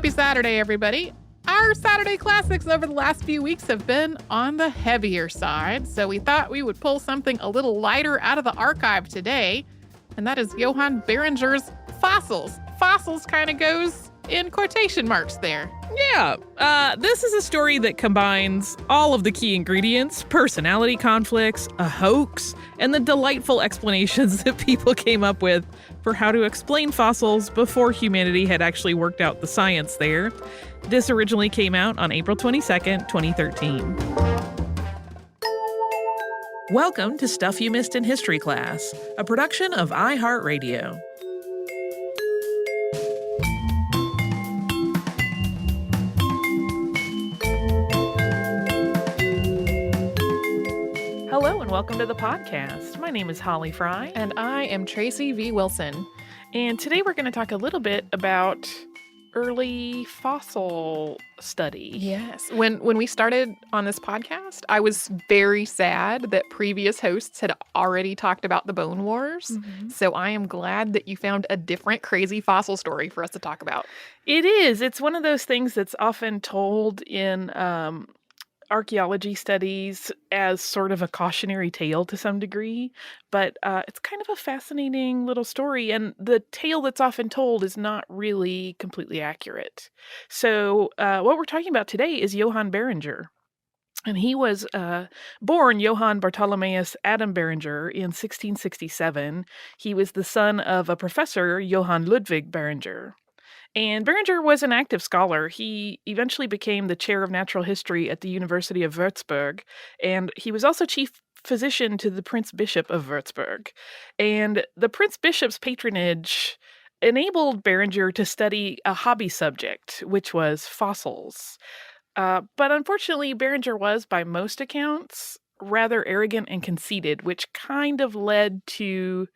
Happy Saturday, everybody. Our Saturday classics over the last few weeks have been on the heavier side, so we thought we would pull something a little lighter out of the archive today, and that is Johann Beringer's Fossils. Fossils kind of goes in quotation marks there. Yeah, this is a story that combines all of the key ingredients, personality conflicts, a hoax, and the delightful explanations that people came up with for how to explain fossils before humanity had actually worked out the science there. This originally came out on April 22nd, 2013. Welcome to Stuff You Missed in History Class, a production of iHeartRadio. Hello and welcome to the podcast. My name is Holly Fry. And I am Tracy V. Wilson. And today we're going to talk a little bit about early fossil study. Yes. When we started on this podcast, I was very sad that previous hosts had already talked about the Bone Wars. Mm-hmm. So I am glad that you found a different crazy fossil story for us to talk about. It is. It's one of those things that's often told in archaeology studies as sort of a cautionary tale to some degree, but it's kind of a fascinating little story, and the tale that's often told is not really completely accurate. So what we're talking about today is Johann Beringer. And he was born Johann Bartholomeus Adam Beringer in 1667. He was the son of a professor, Johann Ludwig Beringer. And Beringer was an active scholar. He eventually became the chair of natural history at the University of Wurzburg, and he was also chief physician to the Prince Bishop of Wurzburg. And the Prince Bishop's patronage enabled Beringer to study a hobby subject, which was fossils. But unfortunately, Beringer was, by most accounts, rather arrogant and conceited, which kind of led to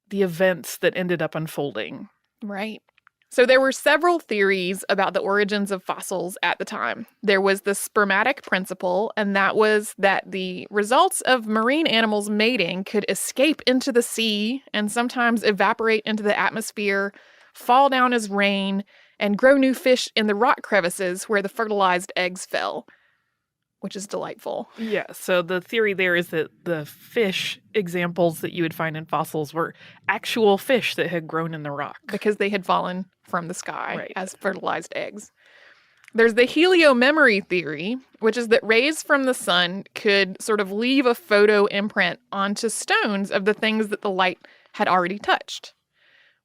the events that ended up unfolding. Right. So there were several theories about the origins of fossils at the time. There was the spermatic principle, and that was that the results of marine animals mating could escape into the sea and sometimes evaporate into the atmosphere, fall down as rain, and grow new fish in the rock crevices where the fertilized eggs fell, which is delightful. Yeah, so the theory there is that the fish examples that you would find in fossils were actual fish that had grown in the rock. Because they had fallen from the sky as fertilized eggs. There's the heliomemory theory, which is that rays from the sun could sort of leave a photo imprint onto stones of the things that the light had already touched,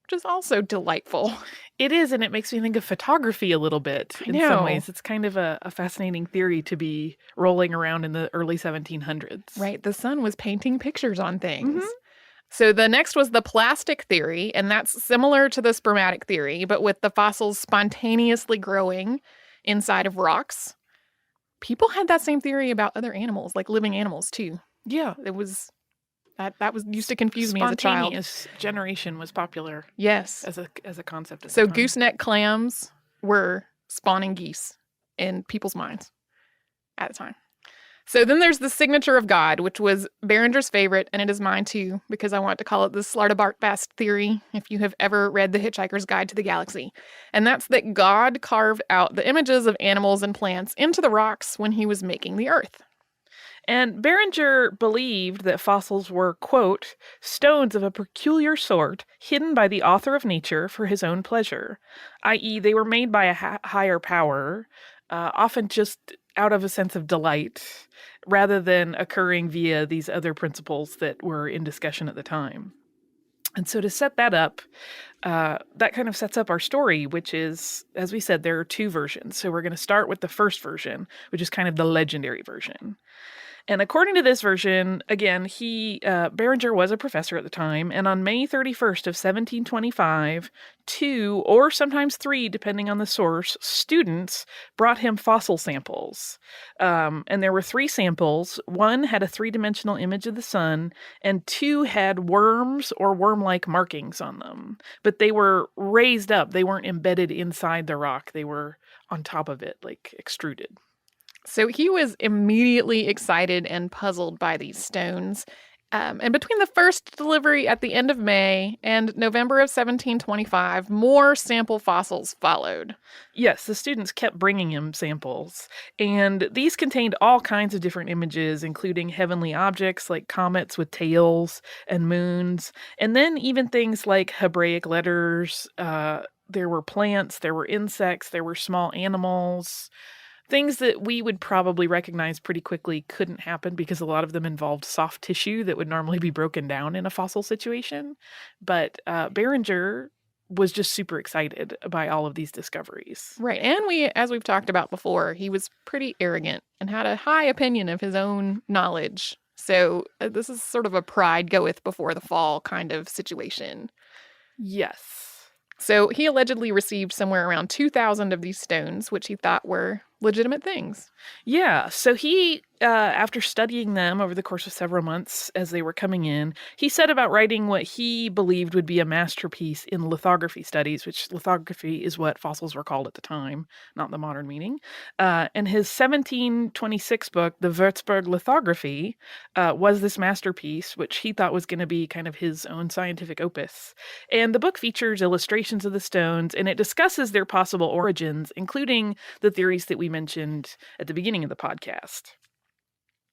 which is also delightful. It is, and it makes me think of photography a little bit in some ways. It's kind of a fascinating theory to be rolling around in the early 1700s. Right, the sun was painting pictures on things. Mm-hmm. So the next was the plastic theory, and that's similar to the spermatic theory, but with the fossils spontaneously growing inside of rocks. People had that same theory about other animals, like living animals, too. Yeah. It was... That was used to confuse me as a child. Spontaneous generation was popular. Yes. As a concept. So gooseneck clams were spawning geese in people's minds at the time. So then there's the signature of God, which was Beringer's favorite, and it is mine too, because I want to call it the Slartibartfast theory, if you have ever read The Hitchhiker's Guide to the Galaxy. And that's that God carved out the images of animals and plants into the rocks when he was making the earth. And Beringer believed that fossils were, quote, stones of a peculiar sort hidden by the author of nature for his own pleasure, i.e. they were made by a higher power, often just out of a sense of delight, rather than occurring via these other principles that were in discussion at the time. And so to set that up, that kind of sets up our story, which is, as we said, there are two versions. So we're going to start with the first version, which is kind of the legendary version. And according to this version, again, Beringer was a professor at the time, and on May 31st of 1725, 2 or sometimes 3, depending on the source, students brought him fossil samples. And there were 3 samples. 1 had a 3-dimensional image of the sun, and 2 had worms or worm-like markings on them. But they were raised up. They weren't embedded inside the rock. They were on top of it, like extruded. So he was immediately excited and puzzled by these stones, And between the first delivery at the end of May and November of 1725, more sample fossils followed. Yes, the students kept bringing him samples, and these contained all kinds of different images, including heavenly objects like comets with tails and moons, and then even things like Hebraic letters. There were plants, there were insects, there were small animals. Things that we would probably recognize pretty quickly couldn't happen because a lot of them involved soft tissue that would normally be broken down in a fossil situation. But Beringer was just super excited by all of these discoveries. Right. And as we've talked about before, he was pretty arrogant and had a high opinion of his own knowledge. So this is sort of a pride goeth before the fall kind of situation. Yes. So he allegedly received somewhere around 2,000 of these stones, which he thought were legitimate things. Yeah, so he, after studying them over the course of several months as they were coming in, he set about writing what he believed would be a masterpiece in lithography studies, which lithography is what fossils were called at the time, not the modern meaning. And his 1726 book, The Wurzburg Lithography, was this masterpiece, which he thought was going to be kind of his own scientific opus. And the book features illustrations of the stones, and it discusses their possible origins, including the theories that we mentioned at the beginning of the podcast.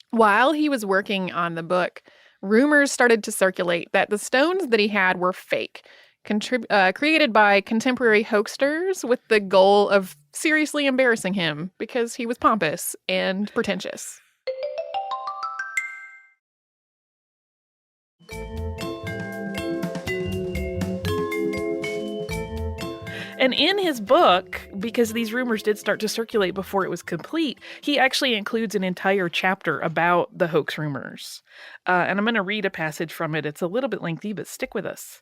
While he was working on the book, rumors started to circulate that the stones that he had were fake, created by contemporary hoaxsters with the goal of seriously embarrassing him because he was pompous and pretentious. And in his book, because these rumors did start to circulate before it was complete, he actually includes an entire chapter about the hoax rumors. And I'm going to read a passage from it. It's a little bit lengthy, but stick with us.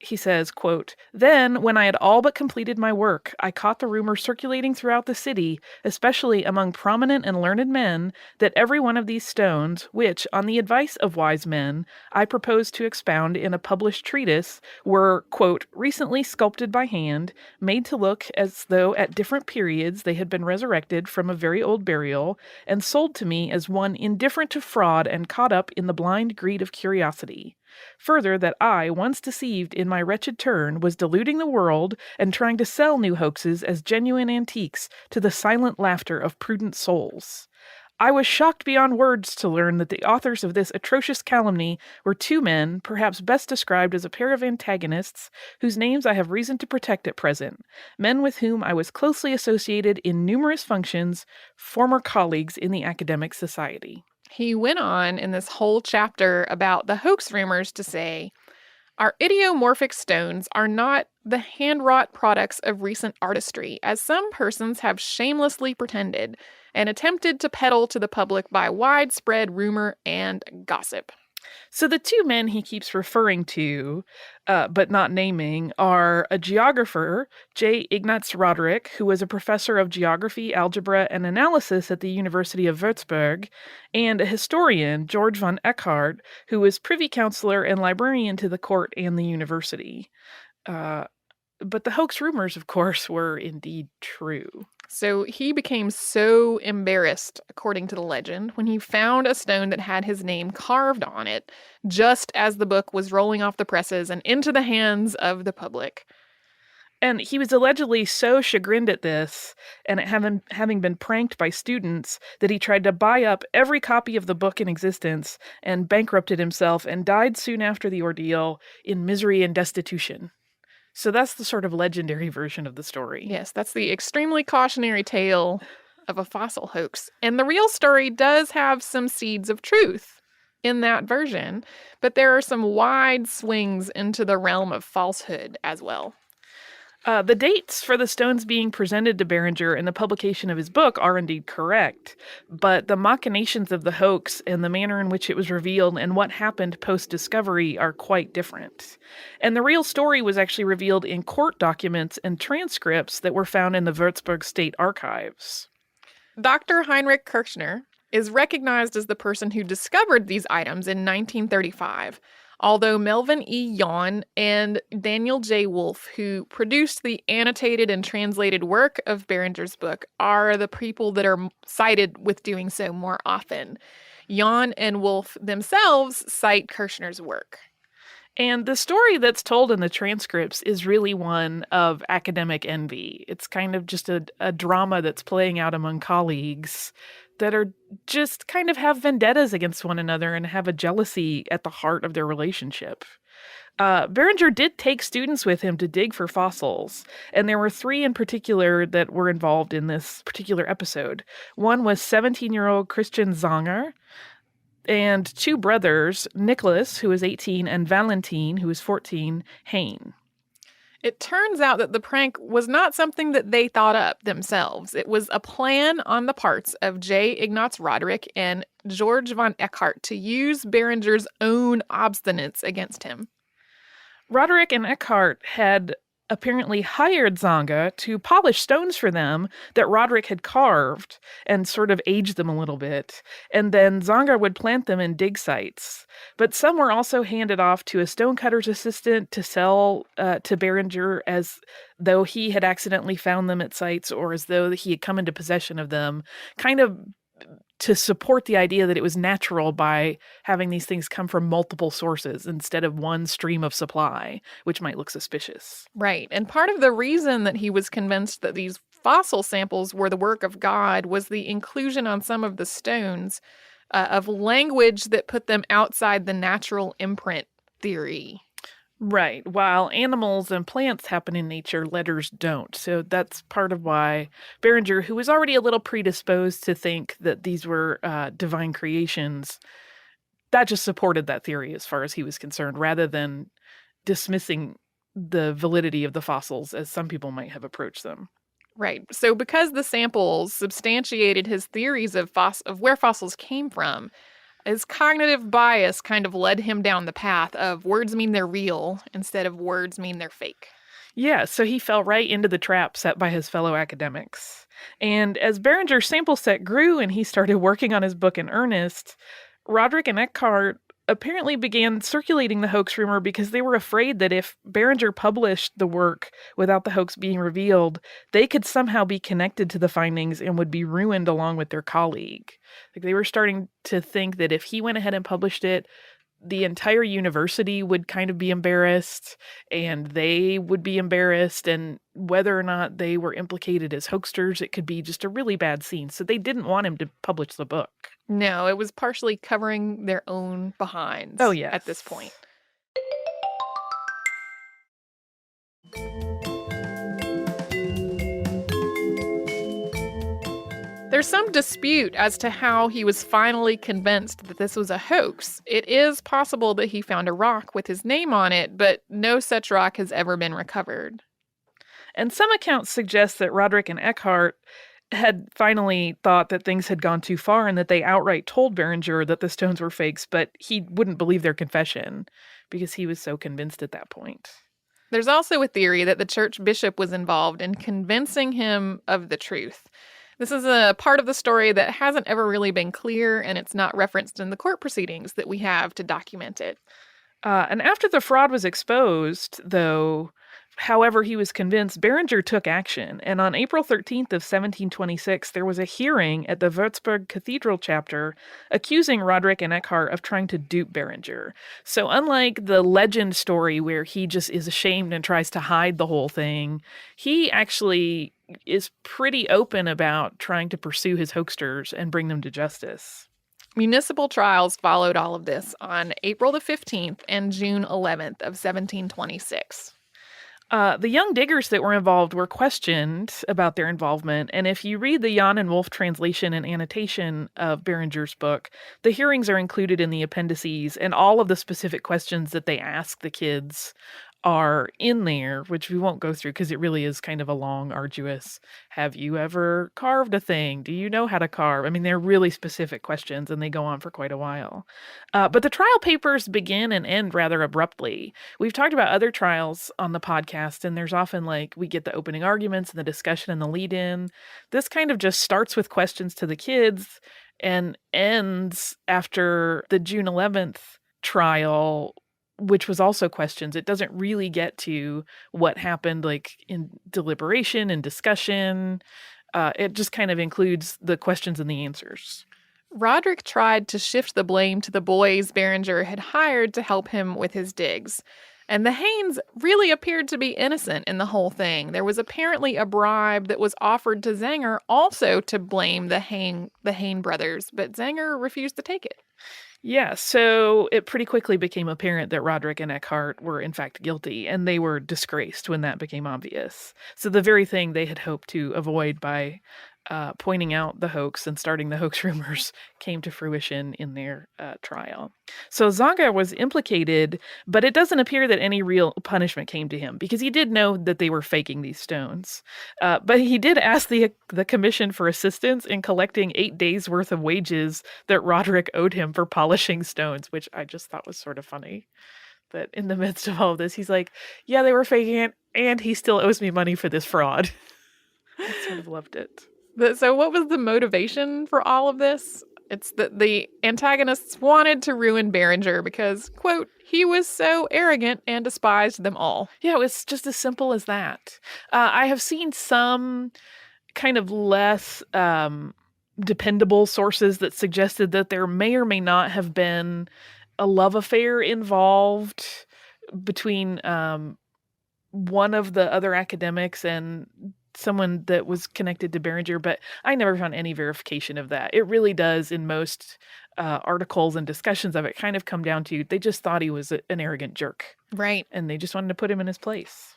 He says, quote, "Then, when I had all but completed my work, I caught the rumor circulating throughout the city, especially among prominent and learned men, that every one of these stones, which, on the advice of wise men, I proposed to expound in a published treatise, were, quote, recently sculpted by hand, made to look as though at different periods they had been resurrected from a very old burial, and sold to me as one indifferent to fraud and caught up in the blind greed of curiosity. Further, that I, once deceived in my wretched turn, was deluding the world and trying to sell new hoaxes as genuine antiques to the silent laughter of prudent souls. I was shocked beyond words to learn that the authors of this atrocious calumny were two men, perhaps best described as a pair of antagonists, whose names I have reason to protect at present, men with whom I was closely associated in numerous functions, former colleagues in the academic society." He went on in this whole chapter about the hoax rumors to say, "Our idiomorphic stones are not the hand-wrought products of recent artistry, as some persons have shamelessly pretended, and attempted to peddle to the public by widespread rumor and gossip." So the two men he keeps referring to, but not naming, are a geographer, J. Ignaz Roderick, who was a professor of geography, algebra, and analysis at the University of Wurzburg, and a historian, George von Eckhart, who was privy councillor and librarian to the court and the university. But the hoax rumors, of course, were indeed true. So he became so embarrassed, according to the legend, when he found a stone that had his name carved on it, just as the book was rolling off the presses and into the hands of the public. And he was allegedly so chagrined at this, and at having been pranked by students, that he tried to buy up every copy of the book in existence and bankrupted himself and died soon after the ordeal in misery and destitution. So that's the sort of legendary version of the story. Yes, that's the extremely cautionary tale of a fossil hoax. And the real story does have some seeds of truth in that version, but there are some wide swings into the realm of falsehood as well. The dates for the stones being presented to Beringer in the publication of his book are indeed correct, but the machinations of the hoax and the manner in which it was revealed and what happened post-discovery are quite different. And the real story was actually revealed in court documents and transcripts that were found in the Würzburg State Archives. Dr. Heinrich Kirchner is recognized as the person who discovered these items in 1935. Although Melvin E. Yawn and Daniel J. Wolfe, who produced the annotated and translated work of Beringer's book, are the people that are cited with doing so more often. Jahn and Wolf themselves cite Kirschner's work. And the story that's told in the transcripts is really one of academic envy. It's kind of just a drama that's playing out among colleagues that are just kind of have vendettas against one another and have a jealousy at the heart of their relationship. Beringer did take students with him to dig for fossils, and there were 3 in particular that were involved in this particular episode. One was 17-year-old Christian Zanger, and 2 brothers, Nicholas, who was 18, and Valentin, who was 14, Hain. It turns out that the prank was not something that they thought up themselves. It was a plan on the parts of J. Ignaz Roderick and George von Eckhart to use Beringer's own obstinance against him. Roderick and Eckhart had apparently hired Zanger to polish stones for them that Roderick had carved and sort of aged them a little bit, and then Zanger would plant them in dig sites. But some were also handed off to a stonecutter's assistant to sell to Beringer as though he had accidentally found them at sites or as though he had come into possession of them, kind of to support the idea that it was natural by having these things come from multiple sources instead of one stream of supply, which might look suspicious. Right. And part of the reason that he was convinced that these fossil samples were the work of God was the inclusion on some of the stones of language that put them outside the natural imprint theory. Right. While animals and plants happen in nature, letters don't. So that's part of why Beringer, who was already a little predisposed to think that these were divine creations, that just supported that theory as far as he was concerned, rather than dismissing the validity of the fossils as some people might have approached them. Right. So because the samples substantiated his theories of where fossils came from, his cognitive bias kind of led him down the path of words mean they're real instead of words mean they're fake. Yeah, so he fell right into the trap set by his fellow academics. And as Beringer's sample set grew and he started working on his book in earnest, Roderick and Eckhart apparently began circulating the hoax rumor because they were afraid that if Beringer published the work without the hoax being revealed, they could somehow be connected to the findings and would be ruined along with their colleague. Like, they were starting to think that if he went ahead and published it, the entire university would kind of be embarrassed, and they would be embarrassed, and whether or not they were implicated as hoaxsters, it could be just a really bad scene. So they didn't want him to publish the book. No, it was partially covering their own behinds. Oh, yes. At this point. There's some dispute as to how he was finally convinced that this was a hoax. It is possible that he found a rock with his name on it, but no such rock has ever been recovered. And some accounts suggest that Roderick and Eckhart had finally thought that things had gone too far and that they outright told Beringer that the stones were fakes, but he wouldn't believe their confession because he was so convinced at that point. There's also a theory that the church bishop was involved in convincing him of the truth. This is a part of the story that hasn't ever really been clear, and it's not referenced in the court proceedings that we have to document it. And after the fraud was exposed, though, however he was convinced, Beringer took action. And on April 13th of 1726, there was a hearing at the Wurzburg Cathedral chapter accusing Roderick and Eckhart of trying to dupe Beringer. So unlike the legend story where he just is ashamed and tries to hide the whole thing, he actually is pretty open about trying to pursue his hoaxsters and bring them to justice. Municipal trials followed all of this on April the 15th and June 11th of 1726. The young diggers that were involved were questioned about their involvement, and if you read the Jahn and Wolf translation and annotation of Beringer's book, the hearings are included in the appendices, and all of the specific questions that they ask the kids are in there, which we won't go through because it really is kind of a long, arduous, have you ever carved a thing? Do you know how to carve? I mean, they're really specific questions and they go on for quite a while. But the trial papers begin and end rather abruptly. We've talked about other trials on the podcast, and there's often we get the opening arguments and the discussion and the lead-in. This kind of just starts with questions to the kids and ends after the June 11th trial, which was also questions. It doesn't really get to what happened in deliberation and discussion. It just kind of includes the questions and the answers. Roderick tried to shift the blame to the boys Beringer had hired to help him with his digs. And the Haynes really appeared to be innocent in the whole thing. There was apparently a bribe that was offered to Zenger also to blame the Hayne brothers, but Zenger refused to take it. Yeah, so it pretty quickly became apparent that Roderick and Eckhart were in fact guilty, and they were disgraced when that became obvious. So the very thing they had hoped to avoid by pointing out the hoax and starting the hoax rumors came to fruition in their trial. So Zaga was implicated, but it doesn't appear that any real punishment came to him because he did know that they were faking these stones. But he did ask the commission for assistance in collecting 8 days' worth of wages that Roderick owed him for polishing stones, which I just thought was sort of funny. That in the midst of all of this, he's like, yeah, they were faking it, and he still owes me money for this fraud. I sort of loved it. So what was the motivation for all of this? It's that the antagonists wanted to ruin Beringer because, quote, he was so arrogant and despised them all. Yeah, it was just as simple as that. I have seen some kind of less dependable sources that suggested that there may or may not have been a love affair involved between one of the other academics and someone that was connected to Beringer, but I never found any verification of that. It really does, in most articles and discussions of it, kind of come down to they just thought he was an arrogant jerk. Right. And they just wanted to put him in his place.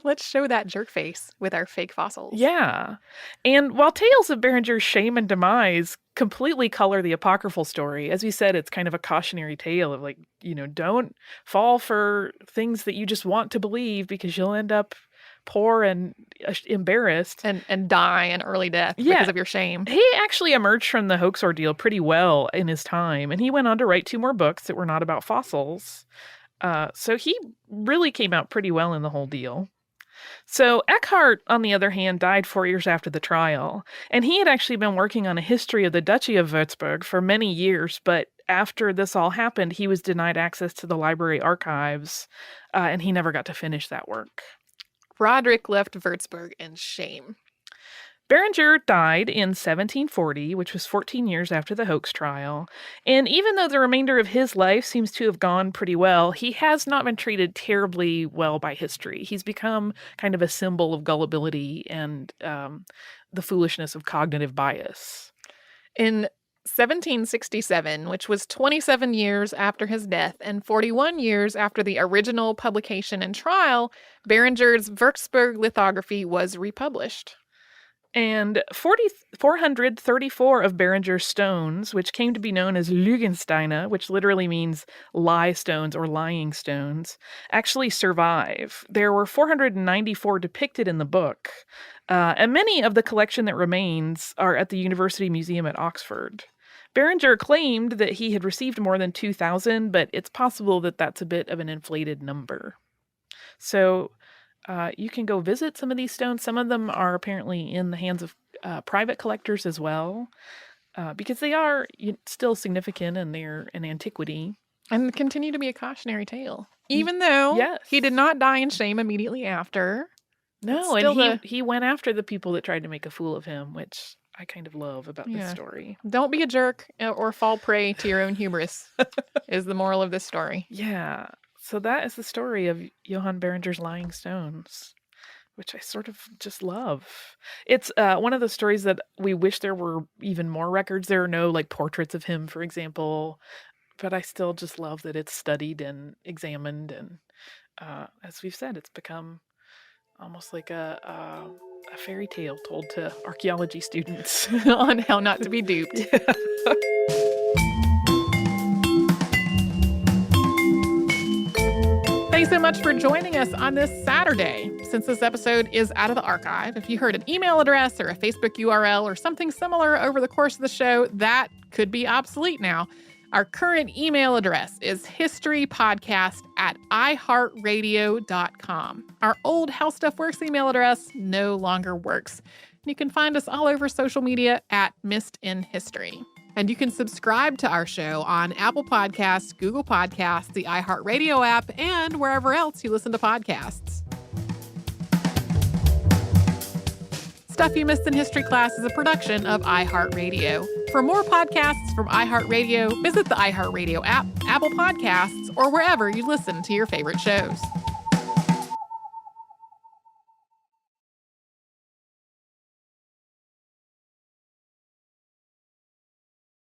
Let's show that jerk face with our fake fossils. Yeah. And while tales of Beringer's shame and demise completely color the apocryphal story, as we said, it's kind of a cautionary tale of like, don't fall for things that you just want to believe because you'll end up poor and embarrassed. And die an early death because of your shame. He actually emerged from the hoax ordeal pretty well in his time, and he went on to write 2 more books that were not about fossils. So he really came out pretty well in the whole deal. So Eckhart, on the other hand, died 4 years after the trial, and he had actually been working on a history of the Duchy of Wurzburg for many years, but after this all happened, he was denied access to the library archives, and he never got to finish that work. Roderick left Wurzburg in shame. Beringer died in 1740, which was 14 years after the hoax trial, and even though the remainder of his life seems to have gone pretty well, he has not been treated terribly well by history. He's become kind of a symbol of gullibility and the foolishness of cognitive bias. In 1767, which was 27 years after his death and 41 years after the original publication and trial, Beringer's Wurzburg lithography was republished. And 434 of Beringer's stones, which came to be known as Lügensteine, which literally means lie stones or lying stones, actually survive. There were 494 depicted in the book, and many of the collection that remains are at the University Museum at Oxford. Beringer claimed that he had received more than 2,000, but it's possible that that's a bit of an inflated number. So you can go visit some of these stones. Some of them are apparently in the hands of private collectors as well, because they are still significant and they're an antiquity. And continue to be a cautionary tale. Even though he did not die in shame immediately after. No, and he went after the people that tried to make a fool of him, which I kind of love about this story. Don't be a jerk or fall prey to your own hubris, is the moral of this story. Yeah. So that is the story of Johann Beringer's lying stones, which I sort of just love. It's one of the stories that we wish there were even more records. There are no portraits of him, for example, but I still just love that it's studied and examined. And as we've said, it's become almost like a fairy tale told to archaeology students on how not to be duped. Thanks so much for joining us on this Saturday. Since this episode is out of the archive, if you heard an email address or a Facebook URL or something similar over the course of the show, that could be obsolete now. Our current email address is historypodcast@iHeartRadio.com. Our old How Stuff Works email address no longer works. You can find us all over social media at Missed in History. And you can subscribe to our show on Apple Podcasts, Google Podcasts, the iHeartRadio app, and wherever else you listen to podcasts. Stuff You Missed in History Class is a production of iHeartRadio. For more podcasts from iHeartRadio, visit the iHeartRadio app, Apple Podcasts, or wherever you listen to your favorite shows.